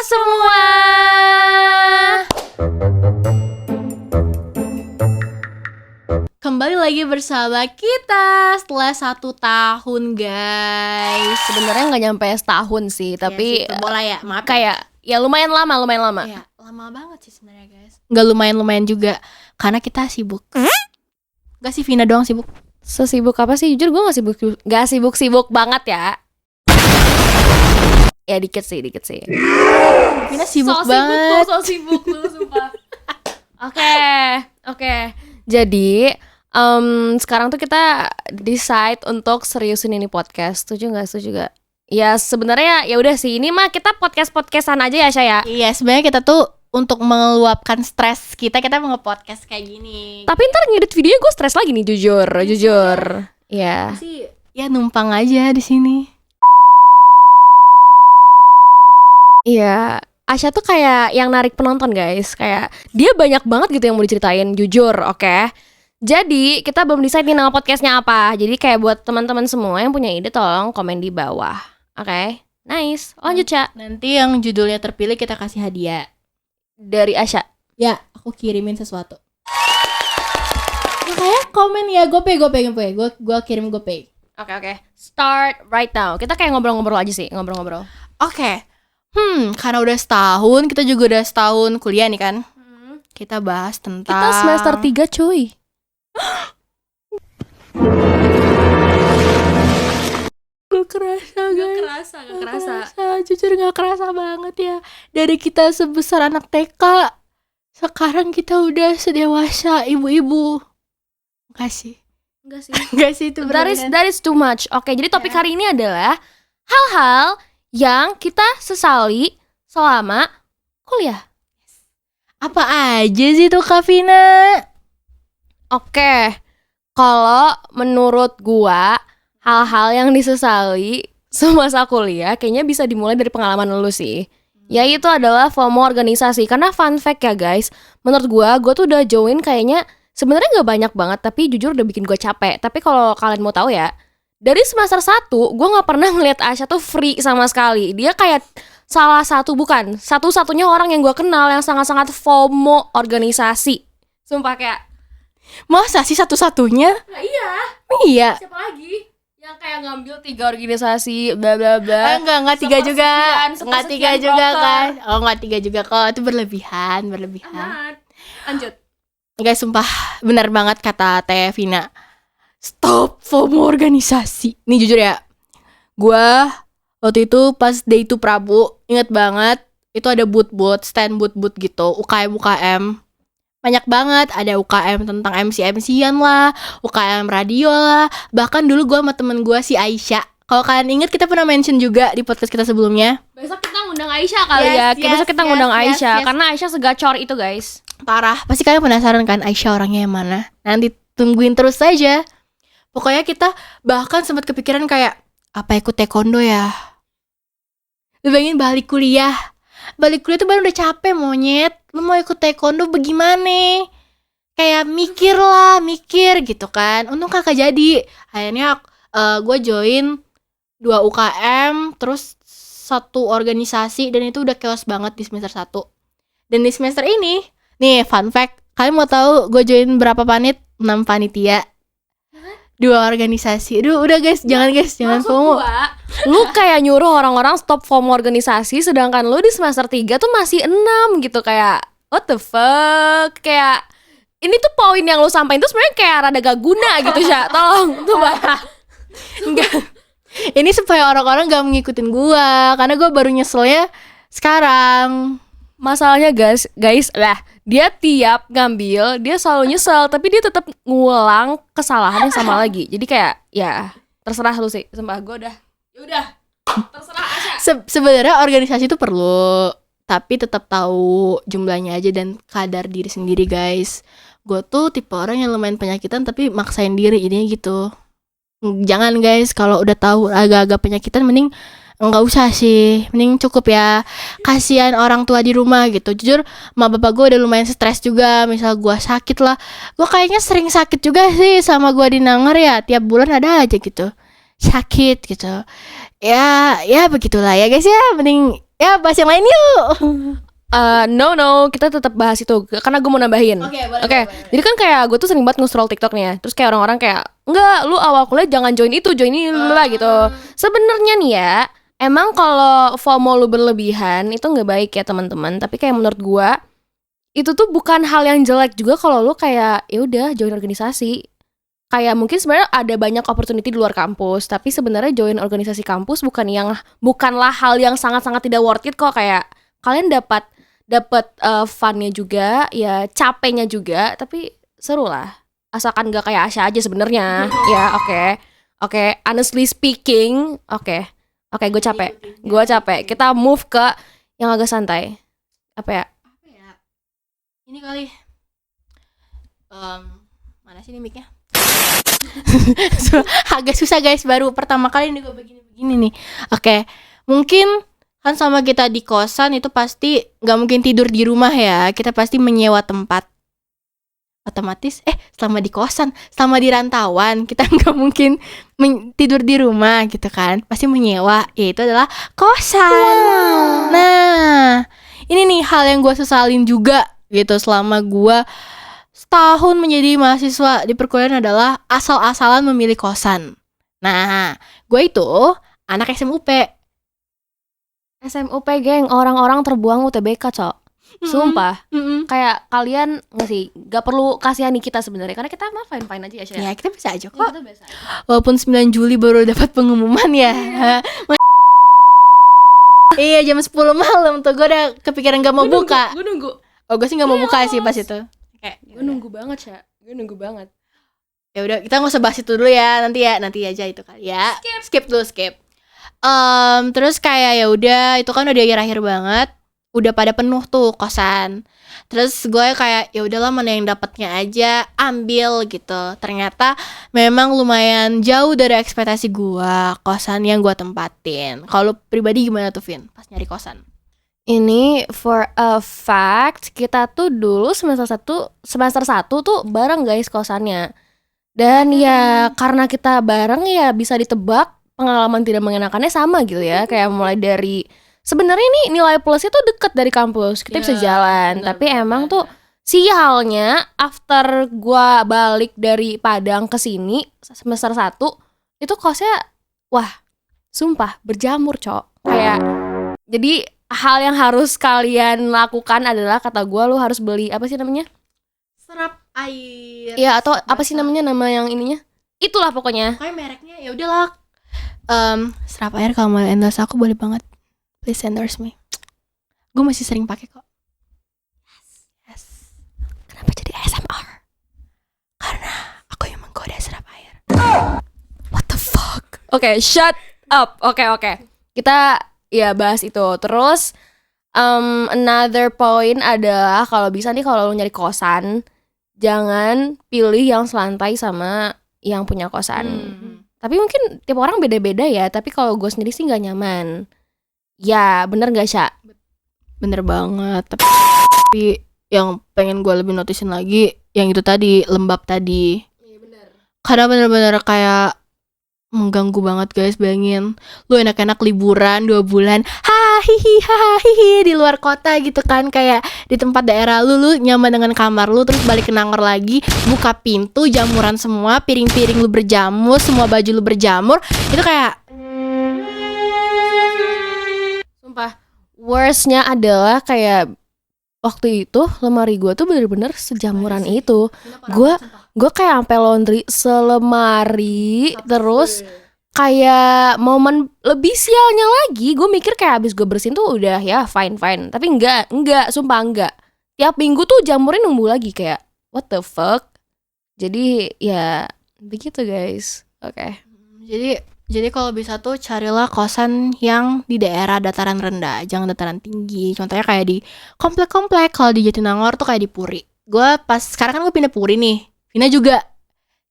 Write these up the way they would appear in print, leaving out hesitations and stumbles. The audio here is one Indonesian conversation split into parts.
semua. Kembali lagi bersama kita setelah 1 tahun, guys. Sebenarnya nggak nyampe setahun sih, tapi bola ya, maaf. kayak ya lumayan lama. Ya, lama banget sih sebenarnya, guys. Nggak lumayan juga, karena kita sibuk. Nggak sih, Vina doang sibuk. Sesibuk apa sih? Jujur gue nggak sibuk banget ya. Ya dikit sih. Vina sibuk banget. So sibuk lu, sumpah. Oke. Jadi sekarang tuh kita decide untuk seriusin ini podcast. Setuju gak? Ya sebenarnya ya udah sih, ini mah kita podcastan aja ya, Syaya. Iya, sebenarnya kita tuh untuk meluapkan stres kita mau nge-podcast kayak gini. Tapi ntar ngedit videonya gue stres lagi nih, jujur. Iya. Sih, ya numpang aja di sini. Iya, Asya tuh kayak yang narik penonton, guys. Kayak dia banyak banget gitu yang mau diceritain, jujur, oke? Jadi kita belum decide nih nama podcastnya apa. Jadi kayak buat teman-teman semua yang punya ide, tolong komen di bawah. Oke? Nice, lanjut, Ca. Nanti yang judulnya terpilih kita kasih hadiah Dari Asya. Ya, aku kirimin sesuatu. Makanya komen ya, GoPay. Gue kirim GoPay. Oke. Start right now. Kita kayak ngobrol-ngobrol aja sih, ngobrol-ngobrol. Oke. Karena udah setahun, kita juga udah setahun kuliah nih kan. Kita bahas tentang Kita semester 3, cuy. Gak kerasa, guys. Gak kerasa. Jujur gak kerasa banget ya. Dari kita sebesar anak TK, sekarang kita udah sedewasa ibu-ibu. Enggak sih itu That is too much. Oke, jadi topik hari ini adalah hal-hal yang kita sesali selama kuliah. Apa aja sih tuh, Kak Vina? Oke, kalau menurut gua hal-hal yang disesali semasa kuliah kayaknya bisa dimulai dari pengalaman lu sih. Yaitu adalah FOMO organisasi. Karena fun fact ya guys, menurut gua tuh udah join kayaknya sebenarnya nggak banyak banget, tapi jujur udah bikin gua capek. Tapi kalau kalian mau tahu ya, dari semester 1 gue gak pernah ngeliat Asya tuh free sama sekali. Dia kayak satu-satunya orang yang gue kenal yang sangat-sangat FOMO organisasi. Sumpah kayak, Masa sih satu-satunya? nah, iya. Iya. Siapa lagi yang kayak ngambil 3 organisasi bla bla bla. Enggak 3 juga. Enggak 3 juga kan. Oh, enggak 3 juga kok. Itu berlebihan. Lanjut. Guys, sumpah benar banget kata Teh Vina. Stop FOMO organisasi. Nih jujur ya, gue waktu itu pas day itu Prabu, inget banget, itu ada stand booth gitu, UKM. Banyak banget, ada UKM tentang MC-MC-an lah, UKM radio lah. Bahkan dulu gue sama temen gue si Aisyah. Kalau kalian inget, kita pernah mention juga di podcast kita sebelumnya. Besok kita ngundang Aisyah kali ya. Besok kita ngundang Aisyah. Karena Aisyah segacor itu guys. Parah, pasti kalian penasaran kan Aisyah orangnya yang mana? Nanti tungguin terus saja. Pokoknya kita bahkan sempat kepikiran kayak, apa ikut taekwondo ya? Lu bayangin balik kuliah tuh baru udah capek monyet. Lu mau ikut taekwondo bagaimana? Kayak mikir gitu kan. Untung kakak jadi. Akhirnya gue join 2 UKM, terus 1 organisasi, dan itu udah chaos banget di semester 1. Dan di semester ini, nih fun fact, kalian mau tahu gue join berapa panit? 6 panitia, 2 organisasi. Aduh udah guys, jangan FOMO. Lu kayak nyuruh orang-orang stop FOMO organisasi, sedangkan lu di semester 3 tuh masih 6 gitu. Kayak what the fuck. Kayak ini tuh poin yang lu sampaikan tuh sebenarnya kayak rada gak guna gitu, Syah. Tolong tuh Enggak. Ini supaya orang-orang gak ngikutin gua, karena gua baru nyeselnya sekarang. Masalahnya guys lah, dia tiap ngambil dia selalu nyesel, tapi dia tetap ngulang kesalahan yang sama lagi. Jadi kayak ya terserah lu sih. Sumpah gue udah. Ya udah. Terserah Asya. Sebenarnya organisasi itu perlu, tapi tetap tahu jumlahnya aja dan kadar diri sendiri, guys. Gue tuh tipe orang yang lumayan penyakitan tapi maksain diri, ini gitu. Jangan guys, kalau udah tahu agak-agak penyakitan mending enggak usah sih, mending cukup ya. Kasihan orang tua di rumah gitu. Jujur, emak bapak gue udah lumayan stres juga. Misal gue sakit lah, gue kayaknya sering sakit juga sih sama gue di Nanger ya. Tiap bulan ada aja gitu sakit gitu. Ya begitulah ya guys ya. Mending Ya bahas yang lain yuk. No, kita tetap bahas itu karena gue mau nambahin. Oke, boleh, Oke, boleh. jadi kan kayak gue tuh sering banget nge-scroll TikTok nih ya. Terus kayak orang-orang kayak, enggak, lu awal kuliah jangan join itu, join ini lah gitu. Sebenarnya nih ya, emang kalau FOMO lu berlebihan itu nggak baik ya teman-teman. Tapi kayak menurut gue itu tuh bukan hal yang jelek juga kalau lu kayak ya udah join organisasi. Kayak mungkin sebenarnya ada banyak opportunity di luar kampus, tapi sebenarnya join organisasi kampus bukanlah hal yang sangat-sangat tidak worth it kok. Kayak kalian dapat funnya juga, ya capeknya juga, tapi seru lah. Asalkan gak kayak Asya aja sebenarnya. Ya oke. Honestly speaking, oke, gue capek. Kita move ke yang agak santai. Apa ya? Ini kali. Mana sih ini mic-nya? Agak susah guys, baru pertama kali nih gue begini nih. Oke, mungkin kan sama kita di kosan itu pasti nggak mungkin tidur di rumah ya, kita pasti menyewa tempat. Otomatis selama di kosan, selama di rantauan kita nggak mungkin tidur di rumah gitu kan, pasti menyewa, yaitu adalah kosan. Nah ini nih hal yang gue sesalin juga gitu selama gue setahun menjadi mahasiswa di perkuliahan adalah asal-asalan memilih kosan. Nah, gue itu anak SMUP. SMUP geng, orang-orang terbuang UTBK cok. Sumpah. Kayak kalian nggak sih, gak perlu kasihani kita sebenarnya karena kita mah fine-fine aja ya Syah. Ya kita bisa aja kok. Ya, kita biasa aja. Walaupun 9 Juli baru dapat pengumuman ya. Iya jam 10 malam tuh gue udah kepikiran gak mau buka. Gue nunggu. Oh gue sih gak mau buka sih pas itu. Gue nunggu banget Syah. Gue nunggu banget. Ya udah kita nggak usah bahas itu dulu ya, nanti aja itu kali ya. Skip. Terus kayak ya udah itu kan udah akhir banget, udah pada penuh tuh kosan. Terus gue kayak ya udahlah mana yang dapatnya aja ambil gitu. Ternyata memang lumayan jauh dari ekspektasi gue kosan yang gue tempatin. Kalau pribadi gimana tuh Vin pas nyari kosan? Ini for a fact, kita tuh dulu semester 1 tuh bareng guys kosannya. Dan ya karena kita bareng ya bisa ditebak pengalaman tidak mengenakannya sama gitu ya. Kayak mulai dari sebenarnya nih nilai plusnya tuh deket dari kampus, kita bisa jalan. Tapi emang tuh sialnya after gua balik dari Padang ke sini semester 1 itu kosnya wah sumpah berjamur cok. Kayak jadi hal yang harus kalian lakukan adalah kata gue lu harus beli apa sih namanya? Serap air. Iya atau apa sih namanya nama yang ininya? Itulah pokoknya. Pokoknya mereknya ya udahlah. Serap air kalau mau endorse aku boleh banget. Please endorse me. Gue masih sering pakai kok. Yes. Kenapa jadi ASMR? Karena aku yang menggoda serap air. What the fuck? Oke, shut up. Oke. Kita ya bahas itu. Terus another point adalah kalau bisa nih kalau lu nyari kosan jangan pilih yang selantai sama yang punya kosan. Tapi mungkin tiap orang beda-beda ya. Tapi kalau gue sendiri sih nggak nyaman. Ya bener nggak Sya? Bener banget. Tapi yang pengen gue lebih noticein lagi yang itu tadi, lembab tadi. Iya bener. Karena bener-bener kayak mengganggu banget guys. Bayangin lu enak-enak liburan 2 bulan hahihi di luar kota gitu kan, kayak di tempat daerah lu nyaman dengan kamar lu, terus balik ke Nangor lagi, buka pintu jamuran semua, piring-piring lu berjamur, semua baju lu berjamur. Itu kayak Sumpah worstnya adalah kayak waktu itu lemari gue tuh bener-bener sejamuran itu. Gue kayak sampai laundry selemari. Terus kayak momen lebih sialnya lagi, gue mikir kayak abis gue bersihin tuh udah ya fine. Tapi enggak, sumpah enggak. Tiap minggu tuh jamurnya numbuh lagi kayak what the fuck. Jadi ya begitu guys. Oke. Jadi kalau bisa tuh carilah kosan yang di daerah dataran rendah, jangan dataran tinggi. Contohnya kayak di komplek-komplek. Kalau di Jatinangor tuh kayak di Puri. Gue pas sekarang kan gue pindah Puri nih. Vina juga.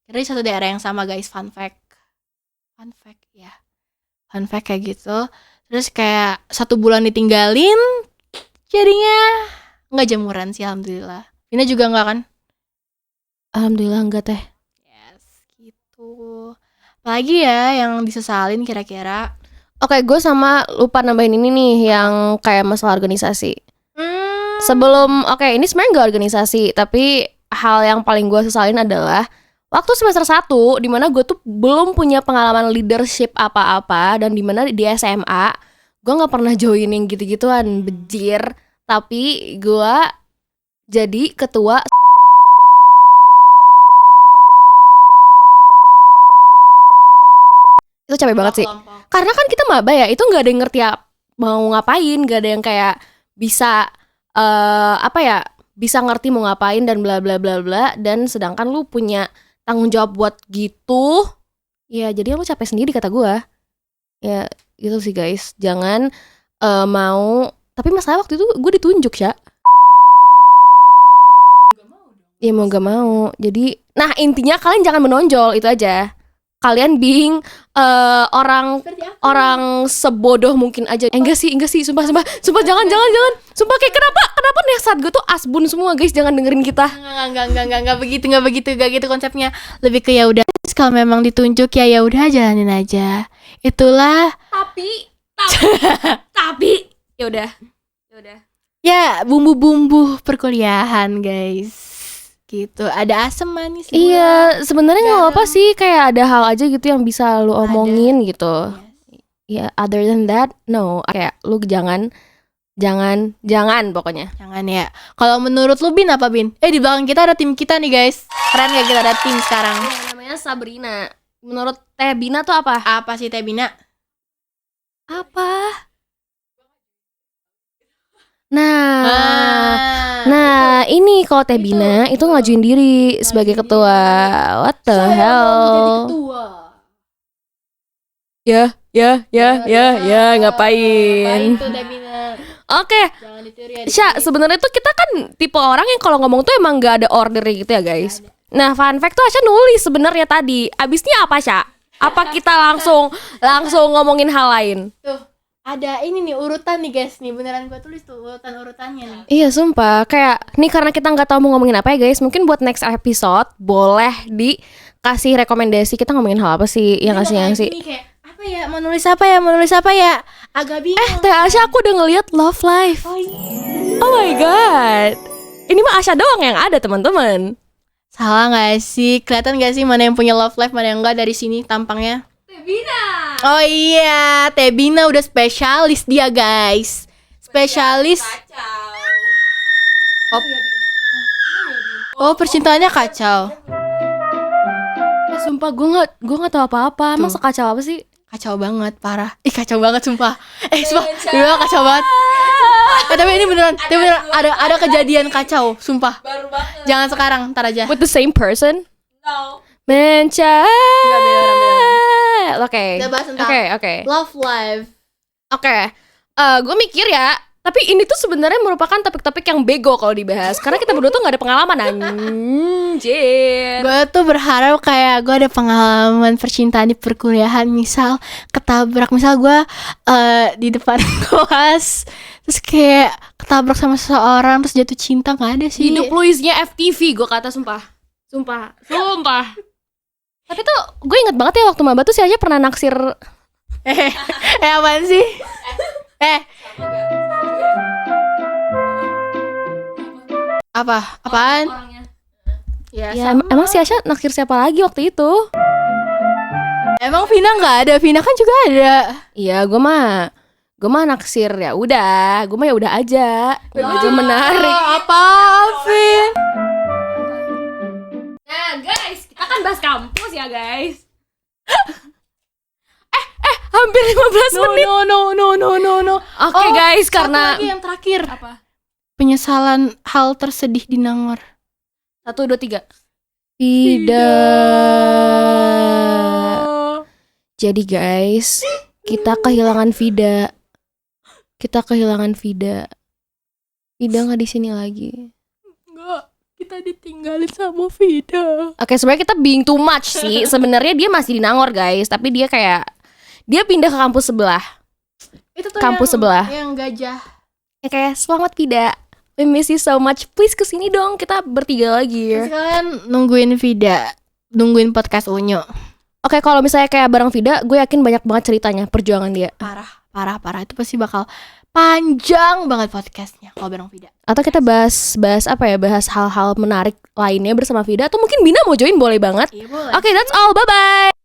Karena di satu daerah yang sama guys. Fun fact ya. Fun fact kayak gitu. Terus kayak 1 bulan ditinggalin, jadinya nggak jamuran sih alhamdulillah. Vina juga nggak kan? Alhamdulillah enggak teh. Yes gitu. Apalagi ya yang disesalin kira-kira? Oke, gue sama lupa nambahin ini nih yang kayak masalah organisasi. Sebelum, ini sebenarnya gak organisasi, tapi hal yang paling gue sesalin adalah waktu semester 1 dimana gue tuh belum punya pengalaman leadership apa-apa, dan dimana di SMA gue gak pernah join yang gitu-gituan, bejir. Tapi gue jadi ketua. Itu capek banget sih. Karena kan kita maba ya, itu gak ada yang ngerti mau ngapain, gak ada yang kayak bisa bisa ngerti mau ngapain dan bla bla bla bla. Dan sedangkan lu punya tanggung jawab buat gitu, ya jadi lu capek sendiri kata gue. Ya gitu sih guys, jangan mau. Tapi masalah waktu itu gue ditunjuk ya. Ya mau gak mau. Jadi nah intinya kalian jangan menonjol, itu aja. Kalian being orang sebodoh mungkin aja. Enggak sih, sumpah jangan. Sumpah kayak kenapa nih saat gue tuh asbun semua guys, jangan dengerin kita. Enggak begitu konsepnya. Lebih ke ya udah, kalau memang ditunjuk ya udah jalanin aja. Itulah. Tapi ya udah. Ya bumbu-bumbu perkuliahan guys. Gitu, ada asam manis. Iya, sebenarnya nggak apa sih, kayak ada hal aja gitu yang bisa lu omongin gitu. Ya, other than that, no. Kayak lu jangan pokoknya. Jangan ya. Kalau menurut lu Bin apa Bin? Di belakang kita ada tim kita nih guys. Keren gak kita ada tim sekarang? Namanya Sabrina. Menurut Teh Bina tuh apa? Apa sih Teh Bina? Apa? Nah, ini kalau Teh Bina itu ngajuin diri sebagai ketua. What the hell? Ya, ngapain? Oke. Sya, sebenarnya tuh kita kan tipe orang yang kalau ngomong tuh emang gak ada order gitu ya guys. Nah, fun fact tuh Asya nulis sebenarnya tadi. Abisnya apa Sya? Apa kita langsung ngomongin hal lain? Tuh. Ada ini nih urutan nih guys, nih beneran gue tulis tuh urutannya nih. Iya sumpah, kayak nih karena kita nggak tahu mau ngomongin apa ya guys, mungkin buat next episode boleh dikasih rekomendasi kita ngomongin hal apa sih yang ngasih. Ini kayak apa ya, mau nulis apa ya, agak bingung. Teh Asya aku udah ngeliat Love Life. Oh my god, ini mah Asya doang yang ada teman-teman. Salah nggak sih, kelihatan nggak sih mana yang punya Love Life mana yang enggak dari sini tampangnya? Tebina. Oh iya, Teh Bina udah spesialis dia guys. Spesialis. Oh percintaannya kacau. Ya sumpah gue nggak tahu apa-apa. Masa kacau apa sih? Kacau banget, parah. Kacau banget sumpah. Sumpah, kacau banget. Tapi ini beneran ada kejadian kacau, sumpah. Baru banget. Jangan sekarang, ntar aja. With the same person? No. Oke. Kita bahas tentang Love Life. Oke. Gue mikir ya, tapi ini tuh sebenarnya merupakan topik-topik yang bego kalau dibahas, karena kita berdua tuh nggak ada pengalaman anjir. Gue tuh berharap kayak gue ada pengalaman percintaan di perkuliahan, misal ketabrak, misal gue di depan kelas terus kayak ketabrak sama seseorang terus jatuh cinta, nggak ada sih. Hidup lu isinya FTV, gue kata sumpah. Tapi tuh gue inget banget ya waktu maba tuh si aja pernah naksir. Apaan sih? Apaan? Ya emang si Asya naksir siapa lagi waktu itu? Emang Vina nggak ada? Vina kan juga ada. Iya, gue mah naksir ya udah, gue mah ya udah aja. Itu menarik. Apa, Vin? Nah guys, kita kan bahas kampus ya guys. Hampir 15 menit. No. Oke guys, karena satu lagi yang terakhir. Apa? Penyesalan hal tersedih di Nangor. 1, 2, 3. Tidak. Jadi guys, kita kehilangan Vida. Vida nggak di sini lagi. Enggak, kita ditinggalin sama Vida. Oke, sebenarnya kita being too much sih. Sebenarnya dia masih di Nangor guys, tapi dia pindah ke kampus sebelah. Itu tuh kampus sebelah. Yang gajah. Ya kayak selamat Vida. We miss you so much. Please kesini dong, kita bertiga lagi. Terus kalian nungguin Vida, nungguin podcast Unyu. Oke, kalau misalnya kayak bareng Vida, gue yakin banyak banget ceritanya, perjuangan dia. Parah itu pasti bakal panjang banget podcastnya kalau bareng Vida. Atau kita bahas apa ya, bahas hal-hal menarik lainnya bersama Vida. Atau mungkin Bina mau join, boleh banget. Iya boleh. Oke, that's all, bye-bye.